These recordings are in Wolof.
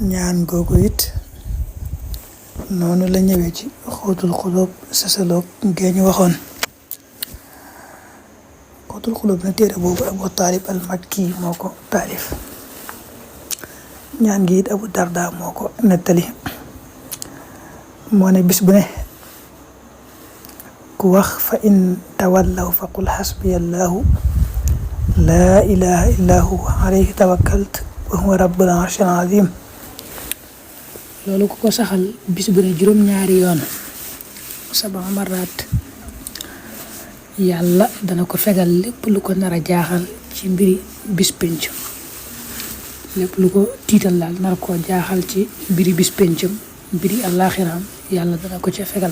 ñaan googu it noonu la ñëwee ci xóotul xulóob sasaloog ngee ñu waxoon. xóotul xulóob na téere boobu Abu Taalib al Makki moo ko taalif. ñaan gi it Abu Darda moo ko nettali. moo ne bis bu ne ku wax fa in tawallaw fa qul xasbiyallahu laa ilaha illa huwa alayhi tawakkalt wa huwa rabbul arshil azim. loolu ku ko saxal bis bu ne juróom-ñaari yoon 7 maraat yàlla dana ko fegal lépp lu ko nar a jaaxal ci mbiri bis penc, lépp lu ko tiital daal nar koo jaaxal ci mbiri bis pencam, mbiri àllaaxiraam yàlla dana ko ca fegal.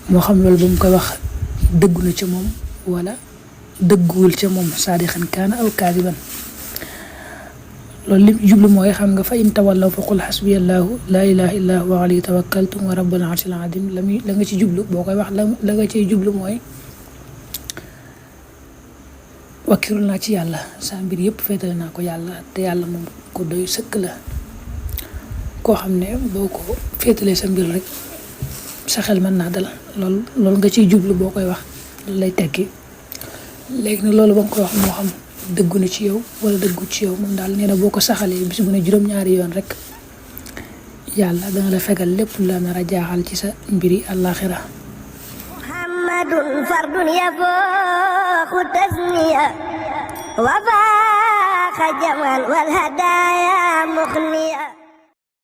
moo xam loolu ba mu koy wax dëggu na ca moom wala dëgguwul ca moom, saadixan kaana aw kaadiban. loolu li jublu mooy xam nga fa in tawallaw fa qul xasbiyallahu laa ilaha illa huwa alayhi tawakkaltu wa rabbul arshil azim. la nga ci jublu boo koy wax la nga ciy jublu mooy wakkirul naa ci yàlla, sa mbir yëpp féetale naa ko yàlla, te yàlla moom ko doy sëkk la. koo xam ne boo ko féetalee sa mbir rek sa xel mën naa dal. loolu nga ciy jublu boo koy wax loolu lay tekki. léegi nag loolu ba nga koy wax moo xam dëggu na ci yow wala dëggu ci yow, moom daal nee na boo ko saxalee bis bu ne juróom-ñaari yoon rek yàlla dana la fegal lépp lu la nar a jaaxal ci sa mbiri àllaaxira. muhammadun fardun yafooxu tasniya wa faaxa jaman wal hadaaya muxniya.